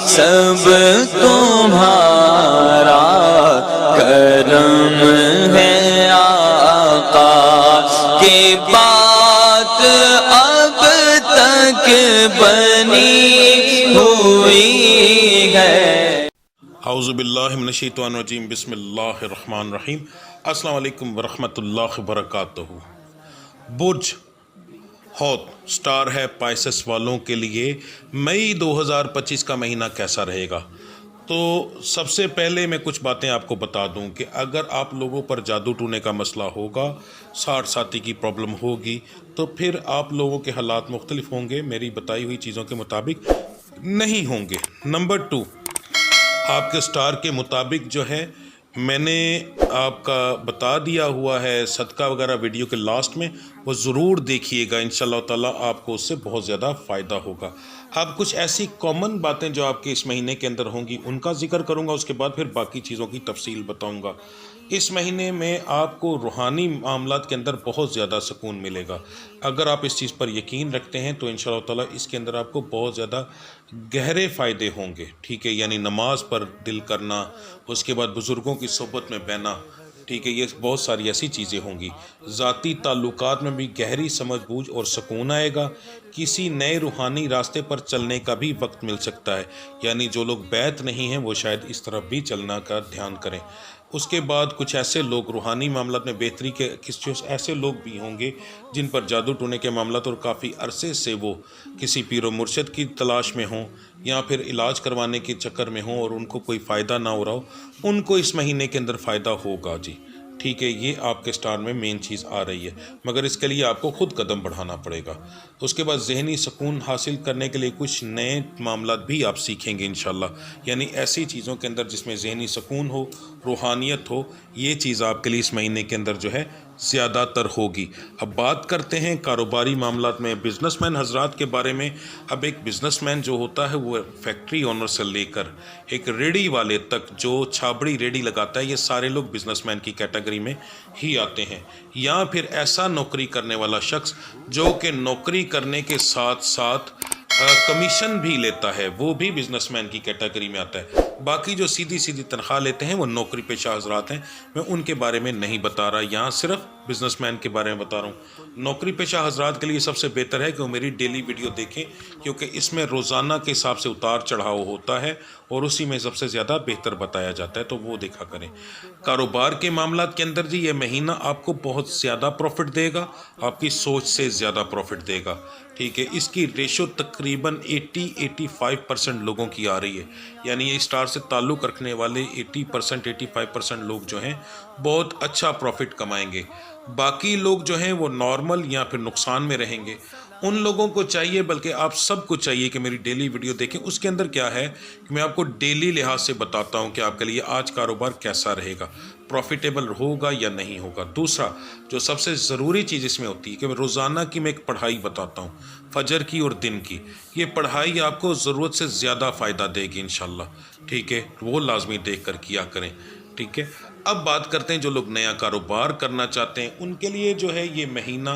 سب تمہارا کرم ہے آقا کی بات اب تک بنی ہوئی ہے۔ اعوذ باللہ من الشیطان الرجیم، بسم اللہ الرحمن الرحیم۔ السلام علیکم ورحمۃ اللہ وبرکاتہ۔ برج حوت سٹار ہے پائسس والوں کے لیے مئی 2025 کا مہینہ کیسا رہے گا؟ تو سب سے پہلے میں کچھ باتیں آپ کو بتا دوں کہ اگر آپ لوگوں پر جادو ٹونے کا مسئلہ ہوگا، ساٹھ ساتھی کی پرابلم ہوگی، تو پھر آپ لوگوں کے حالات مختلف ہوں گے، میری بتائی ہوئی چیزوں کے مطابق نہیں ہوں گے۔ نمبر 2، آپ کے سٹار کے مطابق جو ہے میں نے آپ کا بتا دیا ہوا ہے صدقہ وغیرہ ویڈیو کے لاسٹ میں، وہ ضرور دیکھیے گا، انشاءاللہ تعالیٰ آپ کو اس سے بہت زیادہ فائدہ ہوگا۔ اب کچھ ایسی کامن باتیں جو آپ کے اس مہینے کے اندر ہوں گی ان کا ذکر کروں گا، اس کے بعد پھر باقی چیزوں کی تفصیل بتاؤں گا۔ اس مہینے میں آپ کو روحانی معاملات کے اندر بہت زیادہ سکون ملے گا۔ اگر آپ اس چیز پر یقین رکھتے ہیں تو انشاءاللہ تعالیٰ اس کے اندر آپ کو بہت زیادہ گہرے فائدے ہوں گے، ٹھیک ہے؟ یعنی نماز پر دل کرنا، اس کے بعد بزرگوں کی صحبت میں بہنا، ٹھیک ہے؟ یہ بہت ساری ایسی چیزیں ہوں گی۔ ذاتی تعلقات میں بھی گہری سمجھ بوجھ اور سکون آئے گا۔ کسی نئے روحانی راستے پر چلنے کا بھی وقت مل سکتا ہے، یعنی جو لوگ بیعت نہیں ہیں وہ شاید اس طرف بھی چلنا کا دھیان کریں۔ اس کے بعد کچھ ایسے لوگ روحانی معاملات میں بہتری کے کچھ ایسے لوگ بھی ہوں گے جن پر جادو ٹونے کے معاملات اور کافی عرصے سے وہ کسی پیر و مرشد کی تلاش میں ہوں یا پھر علاج کروانے کے چکر میں ہوں اور ان کو کوئی فائدہ نہ ہو رہا ہو، ان کو اس مہینے کے اندر فائدہ ہوگا جی، ٹھیک ہے؟ یہ آپ کے سٹار میں مین چیز آ رہی ہے، مگر اس کے لیے آپ کو خود قدم بڑھانا پڑے گا۔ اس کے بعد ذہنی سکون حاصل کرنے کے لیے کچھ نئے معاملات بھی آپ سیکھیں گے انشاءاللہ، یعنی ایسی چیزوں کے اندر جس میں ذہنی سکون ہو، روحانیت ہو، یہ چیز آپ کے لیے اس مہینے کے اندر جو ہے زیادہ تر ہوگی۔ اب بات کرتے ہیں کاروباری معاملات میں، بزنس مین حضرات کے بارے میں۔ اب ایک بزنس مین جو ہوتا ہے وہ فیکٹری اونر سے لے کر ایک ریڑھی والے تک، جو چھابڑی ریڑھی لگاتا ہے، یہ سارے لوگ بزنس مین کی کیٹیگری میں ہی آتے ہیں۔ یا پھر ایسا نوکری کرنے والا شخص جو کہ نوکری کرنے کے ساتھ ساتھ کمیشن بھی لیتا ہے، وہ بھی بزنس مین کی کیٹیگری میں آتا ہے۔ باقی جو سیدھی سیدھی تنخواہ لیتے ہیں وہ نوکری پیشہ حضرات ہیں، میں ان کے بارے میں نہیں بتا رہا، یہاں صرف بزنس مین کے بارے میں بتا رہا ہوں۔ نوکری پیشہ حضرات کے لیے سب سے بہتر ہے کہ وہ میری ڈیلی ویڈیو دیکھیں، کیونکہ اس میں روزانہ کے حساب سے اتار چڑھاؤ ہوتا ہے اور اسی میں سب سے زیادہ بہتر بتایا جاتا ہے، تو وہ دیکھا کریں۔ کاروبار کے معاملات کے اندر جی یہ مہینہ آپ کو بہت زیادہ پروفٹ دے گا، آپ کی سوچ سے زیادہ پروفٹ دے گا، ٹھیک ہے؟ اس کی ریشو تقریباً 80-85% لوگوں کی آ رہی ہے، یعنی یہ سٹار سے تعلق رکھنے والے 80% لوگ جو ہیں بہت اچھا پروفٹ کمائیں گے۔ باقی لوگ جو ہیں وہ نارمل یا پھر نقصان میں رہیں گے۔ ان لوگوں کو چاہیے، بلکہ آپ سب کو چاہیے کہ میری ڈیلی ویڈیو دیکھیں، اس کے اندر کیا ہے کہ میں آپ کو ڈیلی لحاظ سے بتاتا ہوں کہ آپ کے لیے آج کاروبار کیسا رہے گا، پروفیٹیبل ہوگا یا نہیں ہوگا۔ دوسرا جو سب سے ضروری چیز اس میں ہوتی ہے کہ روزانہ کی میں ایک پڑھائی بتاتا ہوں، فجر کی اور دن کی۔ یہ پڑھائی آپ کو ضرورت سے زیادہ فائدہ دے گی انشاءاللہ، ٹھیک ہے؟ وہ لازمی دیکھ کر کیا کریں، ٹھیک ہے؟ اب بات کرتے ہیں جو لوگ نیا کاروبار کرنا چاہتے ہیں، ان کے لیے جو ہے یہ مہینہ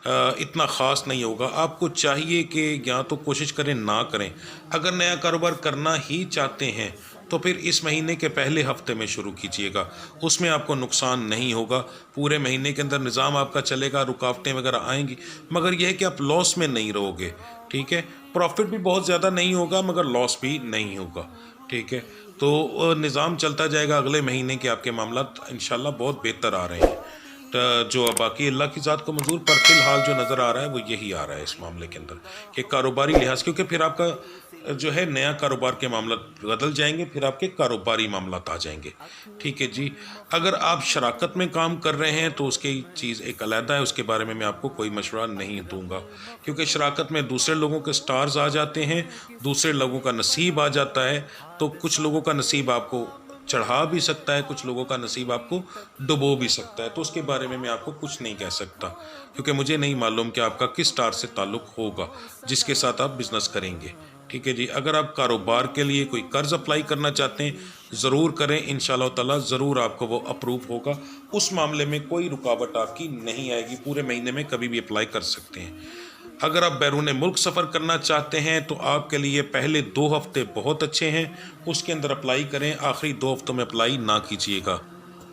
اتنا خاص نہیں ہوگا۔ آپ کو چاہیے کہ یا تو کوشش کریں نہ کریں، اگر نیا کاروبار کرنا ہی چاہتے ہیں تو پھر اس مہینے کے پہلے ہفتے میں شروع کیجیے گا، اس میں آپ کو نقصان نہیں ہوگا۔ پورے مہینے کے اندر نظام آپ کا چلے گا، رکاوٹیں وغیرہ آئیں گی، مگر یہ ہے کہ آپ لاس میں نہیں رہو گے، ٹھیک ہے؟ پروفٹ بھی بہت زیادہ نہیں ہوگا مگر لاس بھی نہیں ہوگا، ٹھیک ہے؟ تو نظام چلتا جائے گا، اگلے مہینے کے آپ کے معاملات انشاءاللہ بہت بہتر آ رہے ہیں۔ جو باقی اللہ کی ذات کو منظور، پر فی الحال جو نظر آ رہا ہے وہ یہی آ رہا ہے اس معاملے کے اندر کہ کاروباری لحاظ، کیونکہ پھر آپ کا جو ہے نیا کاروبار کے معاملات بدل جائیں گے، پھر آپ کے کاروباری معاملات آ جائیں گے، ٹھیک ہے جی؟ اگر آپ شراکت میں کام کر رہے ہیں تو اس کی چیز ایک علیحدہ ہے، اس کے بارے میں آپ کو کوئی مشورہ نہیں دوں گا، کیونکہ شراکت میں دوسرے لوگوں کے سٹارز آ جاتے ہیں، دوسرے لوگوں کا نصیب آ جاتا ہے، تو کچھ لوگوں کا نصیب آپ کو چڑھا بھی سکتا ہے، کچھ لوگوں کا نصیب آپ کو ڈبو بھی سکتا ہے، تو اس کے بارے میں آپ کو کچھ نہیں کہہ سکتا، کیونکہ مجھے نہیں معلوم کہ آپ کا کس سٹار سے تعلق ہوگا جس کے ساتھ آپ بزنس کریں گے، ٹھیک ہے جی؟ اگر آپ کاروبار کے لیے کوئی قرض اپلائی کرنا چاہتے ہیں ضرور کریں، انشاءاللہ تعالیٰ ضرور آپ کو وہ اپروو ہوگا، اس معاملے میں کوئی رکاوٹ آپ کی نہیں آئے گی، پورے مہینے میں کبھی بھی اپلائی کر سکتے ہیں۔ اگر آپ بیرون ملک سفر کرنا چاہتے ہیں تو آپ کے لیے پہلے 2 ہفتے بہت اچھے ہیں، اس کے اندر اپلائی کریں، آخری 2 ہفتوں میں اپلائی نہ کیجیے گا،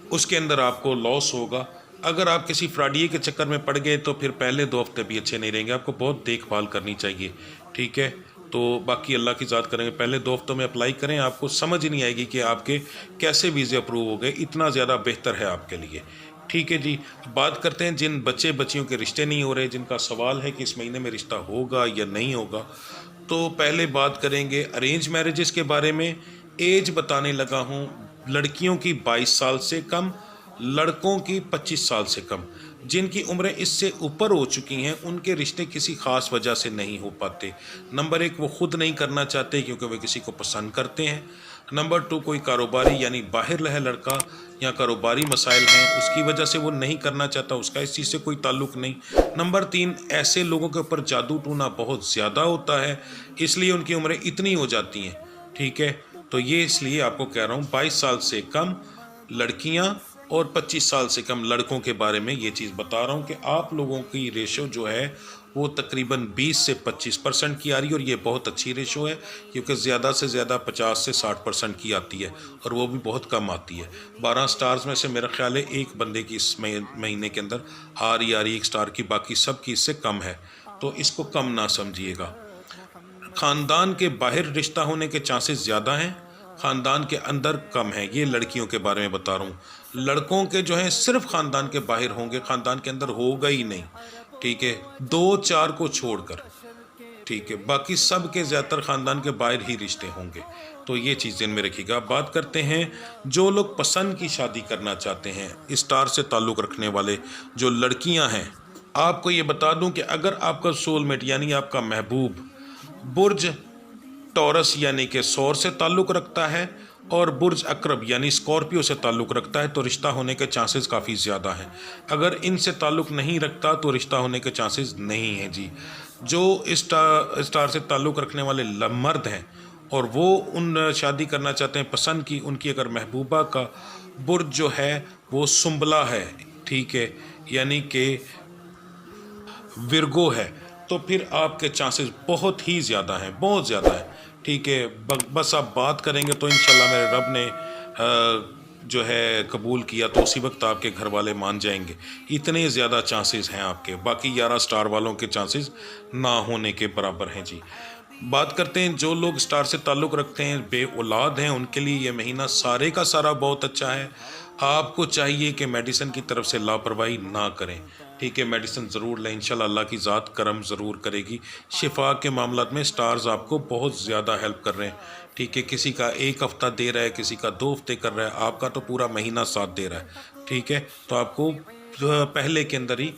اس کے اندر آپ کو لاس ہوگا۔ اگر آپ کسی فراڈیے کے چکر میں پڑ گئے تو پھر پہلے 2 ہفتے بھی اچھے نہیں رہیں گے، آپ کو بہت دیکھ بھال کرنی چاہیے، ٹھیک ہے؟ تو باقی اللہ کی ذات کریں گے، پہلے 2 ہفتوں میں اپلائی کریں، آپ کو سمجھ نہیں آئے گی کہ آپ کے کیسے ویزے اپروو ہو گئے، اتنا زیادہ بہتر ہے آپ کے لیے، ٹھیک ہے جی۔ بات کرتے ہیں جن بچے بچیوں کے رشتے نہیں ہو رہے، جن کا سوال ہے کہ اس مہینے میں رشتہ ہوگا یا نہیں ہوگا، تو پہلے بات کریں گے ارینج میرجز کے بارے میں۔ ایج بتانے لگا ہوں، لڑکیوں کی 22 سال سے کم، لڑکوں کی 25 سال سے کم۔ جن کی عمریں اس سے اوپر ہو چکی ہیں ان کے رشتے کسی خاص وجہ سے نہیں ہو پاتے۔ نمبر 1 وہ خود نہیں کرنا چاہتے کیونکہ وہ کسی کو پسند کرتے ہیں۔ نمبر 2 کوئی کاروباری یعنی باہر رہے لڑکا یا کاروباری مسائل ہیں اس کی وجہ سے وہ نہیں کرنا چاہتا، اس کا اس چیز سے کوئی تعلق نہیں۔ نمبر 3 ایسے لوگوں کے اوپر جادو ٹونا بہت زیادہ ہوتا ہے، اس لیے ان کی عمریں اتنی ہو جاتی ہیں، ٹھیک ہے؟ تو یہ اس لیے آپ کو کہہ رہا ہوں 22 سال سے کم لڑکیاں اور 25 سال سے کم لڑکوں کے بارے میں یہ چیز بتا رہا ہوں کہ آپ لوگوں کی ریشو جو ہے وہ تقریباً 20 سے 25% کی آ رہی ہے، اور یہ بہت اچھی ریشو ہے کیونکہ زیادہ سے زیادہ 50 سے 60% کی آتی ہے، اور وہ بھی بہت کم آتی ہے۔ 12 سٹارز میں سے میرا خیال ہے ایک بندے کی اس مہینے کے اندر آ رہی ایک سٹار کی، باقی سب کی اس سے کم ہے، تو اس کو کم نہ سمجھیے گا۔ خاندان کے باہر رشتہ ہونے کے چانسز زیادہ ہیں، خاندان کے اندر کم ہیں، یہ لڑکیوں کے بارے میں بتا رہا ہوں۔ لڑکوں کے جو ہیں صرف خاندان کے باہر ہوں گے، خاندان کے اندر ہوگا ہی نہیں، ٹھیک ہے؟ 2-4 کو چھوڑ کر، ٹھیک ہے؟ باقی سب کے زیادہ تر خاندان کے باہر ہی رشتے ہوں گے، تو یہ چیز ذہن میں رکھیے گا۔ بات کرتے ہیں جو لوگ پسند کی شادی کرنا چاہتے ہیں، اسٹار سے تعلق رکھنے والے جو لڑکیاں ہیں، آپ کو یہ بتا دوں کہ اگر آپ کا سول میٹ یعنی آپ کا محبوب برج ٹورس یعنی کہ سور سے تعلق رکھتا ہے اور برج اقرب یعنی اسکارپیو سے تعلق رکھتا ہے تو رشتہ ہونے کے چانسز کافی زیادہ ہیں۔ اگر ان سے تعلق نہیں رکھتا تو رشتہ ہونے کے چانسز نہیں ہیں جی۔ جو اسٹار سے تعلق رکھنے والے مرد ہیں اور وہ ان شادی کرنا چاہتے ہیں پسند کی، ان کی اگر محبوبہ کا برج جو ہے وہ سنبلا ہے، ٹھیک ہے، یعنی کہ ورگو ہے، تو پھر آپ کے چانسز بہت ہی زیادہ ہیں، بہت زیادہ ہیں، ٹھیک ہے؟ بس آپ بات کریں گے تو انشاءاللہ میرے رب نے جو ہے قبول کیا تو اسی وقت آپ کے گھر والے مان جائیں گے، اتنے زیادہ چانسز ہیں آپ کے، باقی 11 سٹار والوں کے چانسز نہ ہونے کے برابر ہیں جی۔ بات کرتے ہیں جو لوگ سٹار سے تعلق رکھتے ہیں بے اولاد ہیں، ان کے لیے یہ مہینہ سارے کا سارا بہت اچھا ہے۔ آپ کو چاہیے کہ میڈیسن کی طرف سے لاپرواہی نہ کریں، ٹھیک ہے؟ میڈیسن ضرور لیں، انشاءاللہ اللہ کی ذات کرم ضرور کرے گی۔ شفا کے معاملات میں سٹارز آپ کو بہت زیادہ ہیلپ کر رہے ہیں، ٹھیک ہے؟ کسی کا 1 ہفتہ دے رہا ہے، کسی کا 2 ہفتے کر رہا ہے، آپ کا تو پورا مہینہ ساتھ دے رہا ہے، ٹھیک ہے؟ تو آپ کو پہلے کے اندر ہی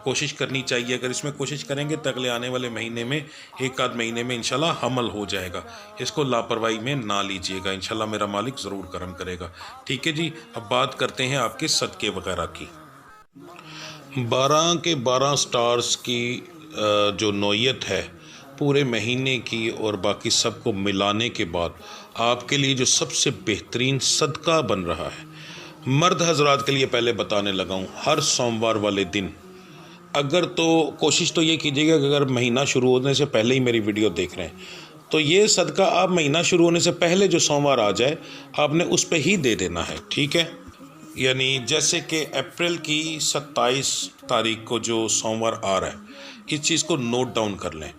کوشش کرنی چاہیے، اگر اس میں کوشش کریں گے تو اگلے آنے والے مہینے میں 1 آدھ مہینے میں انشاءاللہ حمل ہو جائے گا۔ اس کو لاپرواہی میں نہ لیجیے گا، انشاءاللہ میرا مالک ضرور کرم کرے گا، ٹھیک ہے جی۔ اب بات کرتے ہیں آپ کے صدقے وغیرہ کی۔ 12 کے 12 سٹارز کی جو نوعیت ہے پورے مہینے کی اور باقی سب کو ملانے کے بعد آپ کے لیے جو سب سے بہترین صدقہ بن رہا ہے مرد حضرات کے لیے پہلے بتانے لگا ہوں، ہر سوموار والے دن اگر تو کوشش تو یہ کیجیے گا کہ اگر مہینہ شروع ہونے سے پہلے ہی میری ویڈیو دیکھ رہے ہیں تو یہ صدقہ آپ مہینہ شروع ہونے سے پہلے جو سوموار آ جائے آپ نے اس پہ ہی دے دینا ہے، ٹھیک ہے؟ یعنی جیسے کہ اپریل کی 27 تاریخ کو جو سوموار آ رہا ہے اس چیز کو نوٹ ڈاؤن کر لیں،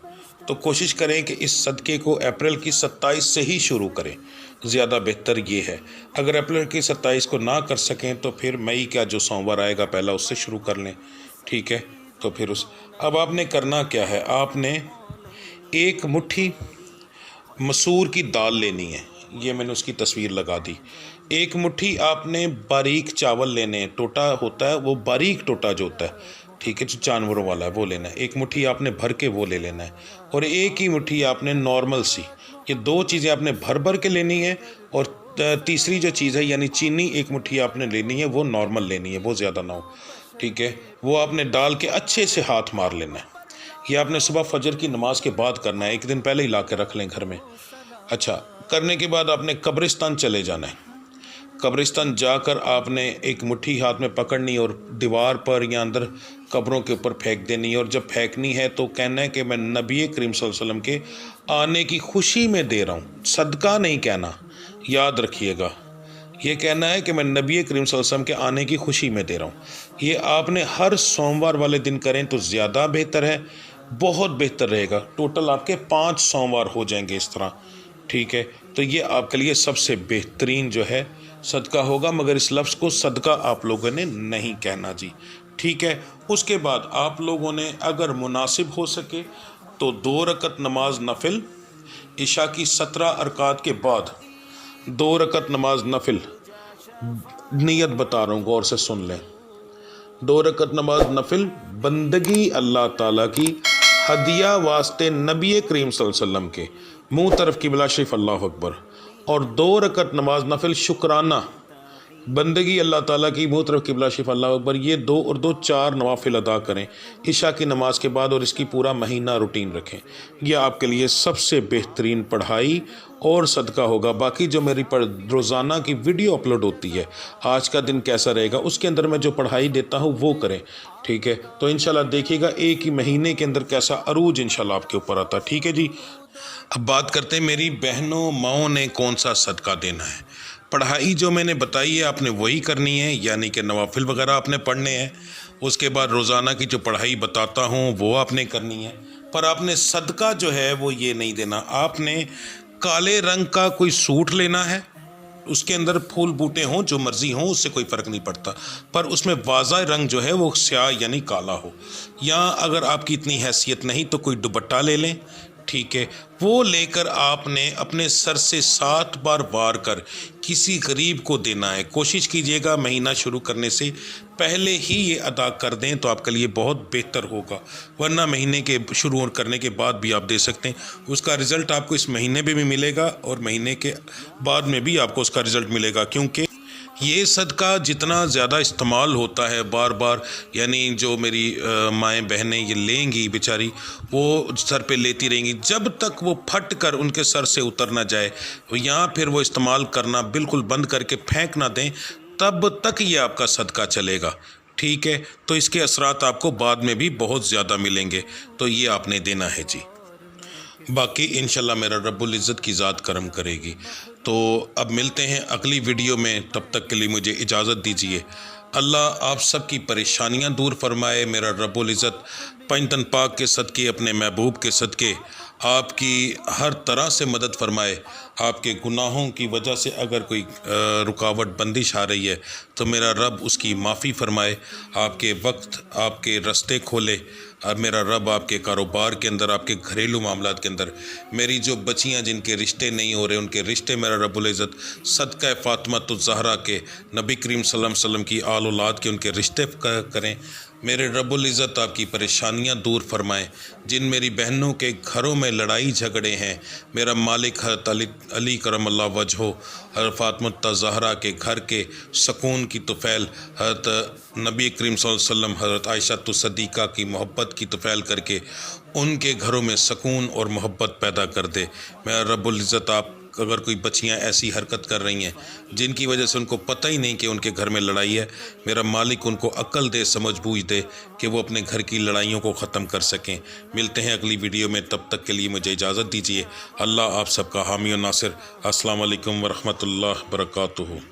تو کوشش کریں کہ اس صدقے کو اپریل کی 27 سے ہی شروع کریں، زیادہ بہتر یہ ہے۔ اگر اپریل کی 27 کو نہ کر سکیں تو پھر مئی کا جو سوموار آئے گا پہلا اس سے شروع کر لیں، ٹھیک ہے؟ تو پھر اب آپ نے کرنا کیا ہے، آپ نے 1 مٹھی مسور کی دال لینی ہے، یہ میں نے اس کی تصویر لگا دی۔ 1 مٹھی آپ نے باریک چاول لینے ہیں، ٹوٹا ہوتا ہے وہ باریک ٹوٹا جو ہوتا ہے، ٹھیک ہے، جو جانوروں والا ہے وہ لینا ہے۔ 1 مٹھی آپ نے بھر کے وہ لے لینا ہے، اور 1 ہی مٹھی آپ نے نارمل سی، یہ 2 چیزیں آپ نے بھر کے لینی ہے، اور تیسری جو چیز ہے یعنی چینی 1 مٹھی آپ نے لینی ہے، وہ نارمل لینی ہے، وہ زیادہ نہ ہو، ٹھیک ہے؟ وہ آپ نے ڈال کے اچھے سے ہاتھ مار لینا ہے۔ یہ آپ نے صبح فجر کی نماز کے بعد کرنا ہے، 1 دن پہلے ہی لا کے رکھ لیں گھر میں۔ اچھا، کرنے کے بعد آپ نے قبرستان چلے جانا ہے، قبرستان جا کر آپ نے 1 مٹھی ہاتھ میں پکڑنی اور دیوار پر یا اندر قبروں کے اوپر پھینک دینی ہے، اور جب پھینکنی ہے تو کہنا ہے کہ میں نبی کریم صلی اللہ علیہ وسلم کے آنے کی خوشی میں دے رہا ہوں، صدقہ نہیں کہنا، یاد رکھیے گا، یہ کہنا ہے کہ میں نبی کریم صلی اللہ علیہ وسلم کے آنے کی خوشی میں دے رہا ہوں۔ یہ آپ نے ہر سوموار والے دن کریں تو زیادہ بہتر ہے، بہت بہتر رہے گا، ٹوٹل آپ کے 5 سوموار ہو جائیں گے اس طرح، ٹھیک ہے؟ تو یہ آپ کے لیے سب سے بہترین جو ہے صدقہ ہوگا، مگر اس لفظ کو صدقہ آپ لوگوں نے نہیں کہنا جی، ٹھیک ہے؟ اس کے بعد آپ لوگوں نے اگر مناسب ہو سکے تو 2 رکعت نماز نفل عشاء کی 17 رکعات کے بعد 2 رکعت نماز نفل، نیت بتا رہا ہوں غور سے سن لیں، 2 رکعت نماز نفل بندگی اللہ تعالیٰ کی ہدیہ واسطے نبی کریم صلی اللہ علیہ وسلم کے، منہ طرف قبلہ شریف، اللہ اکبر، اور 2 رکعت نماز نفل شکرانہ بندگی اللہ تعالیٰ کی، منہ طرف قبلہ شریف، اللہ اکبر، یہ 2 اور 2 4 نوافل ادا کریں عشاء کی نماز کے بعد، اور اس کی پورا مہینہ روٹین رکھیں، یہ آپ کے لیے سب سے بہترین پڑھائی اور صدقہ ہوگا۔ باقی جو میری روزانہ کی ویڈیو اپلوڈ ہوتی ہے، آج کا دن کیسا رہے گا، اس کے اندر میں جو پڑھائی دیتا ہوں وہ کریں، ٹھیک ہے؟ تو انشاءاللہ دیکھیے گا ایک ہی مہینے کے اندر کیسا عروج انشاءاللہ آپ کے اوپر آتا ہے، ٹھیک ہے جی؟ اب بات کرتے ہیں میری بہنوں ماؤں نے کون سا صدقہ دینا ہے۔ پڑھائی جو میں نے بتائی ہے آپ نے وہی کرنی ہے، یعنی کہ نوافل وغیرہ آپ نے پڑھنے ہیں، اس کے بعد روزانہ کی جو پڑھائی بتاتا ہوں وہ آپ نے کرنی ہے، پر آپ نے صدقہ جو ہے وہ یہ نہیں دینا، آپ نے کالے رنگ کا کوئی سوٹ لینا ہے، اس کے اندر پھول بوٹے ہوں جو مرضی ہوں، اس سے کوئی فرق نہیں پڑتا، پر اس میں واضح رنگ جو ہے وہ سیاہ یعنی کالا ہو، یا اگر آپ کی اتنی حیثیت نہیں تو کوئی دوپٹہ لے لیں، ٹھیک ہے؟ وہ لے کر آپ نے اپنے سر سے 7 بار وار کر کسی غریب کو دینا ہے۔ کوشش کیجئے گا مہینہ شروع کرنے سے پہلے ہی یہ ادا کر دیں تو آپ کے لیے بہت بہتر ہوگا، ورنہ مہینے کے شروع کرنے کے بعد بھی آپ دے سکتے ہیں، اس کا رزلٹ آپ کو اس مہینے میں بھی ملے گا اور مہینے کے بعد میں بھی آپ کو اس کا رزلٹ ملے گا، کیونکہ یہ صدقہ جتنا زیادہ استعمال ہوتا ہے بار بار، یعنی جو میری مائیں بہنیں یہ لیں گی بیچاری، وہ سر پہ لیتی رہیں گی جب تک وہ پھٹ کر ان کے سر سے اتر نہ جائے، یا پھر وہ استعمال کرنا بالکل بند کر کے پھینک نہ دیں، تب تک یہ آپ کا صدقہ چلے گا، ٹھیک ہے؟ تو اس کے اثرات آپ کو بعد میں بھی بہت زیادہ ملیں گے، تو یہ آپ نے دینا ہے جی۔ باقی انشاءاللہ میرا رب العزت کی ذات کرم کرے گی۔ تو اب ملتے ہیں اگلی ویڈیو میں، تب تک کے لیے مجھے اجازت دیجیے۔ اللہ آپ سب کی پریشانیاں دور فرمائے، میرا رب العزت پنجتن پاک کے صدقے، اپنے محبوب کے صدقے آپ کی ہر طرح سے مدد فرمائے۔ آپ کے گناہوں کی وجہ سے اگر کوئی رکاوٹ بندش آ رہی ہے تو میرا رب اس کی معافی فرمائے، آپ کے وقت آپ کے رستے کھولے، اور میرا رب آپ کے کاروبار کے اندر، آپ کے گھریلو معاملات کے اندر، میری جو بچیاں جن کے رشتے نہیں ہو رہے ان کے رشتے میرا رب العزت صدقہ فاطمۃ الزہرا کے، نبی کریم صلی اللہ علیہ وسلم کی آل اولاد کے ان کے رشتے کریں۔ میرے رب العزت آپ کی پریشانیاں دور فرمائیں۔ جن میری بہنوں کے گھروں میں لڑائی جھگڑے ہیں، میرا مالک حضرت علی کرم اللہ وجہہ، حضرت فاطمۃ الزہرا کے گھر کے سکون کی طفیل، حضرت نبی کریم صلی اللہ علیہ وسلم حضرت عائشہ صدیقہ کی محبت کی طفیل کر کے ان کے گھروں میں سکون اور محبت پیدا کر دے۔ میرا رب العزت آپ اگر کوئی بچیاں ایسی حرکت کر رہی ہیں جن کی وجہ سے ان کو پتہ ہی نہیں کہ ان کے گھر میں لڑائی ہے، میرا مالک ان کو عقل دے، سمجھ بوجھ دے کہ وہ اپنے گھر کی لڑائیوں کو ختم کر سکیں۔ ملتے ہیں اگلی ویڈیو میں، تب تک کے لیے مجھے اجازت دیجیے۔ اللہ آپ سب کا حامی و ناصر۔ السلام علیکم ورحمۃ اللہ وبرکاتہ۔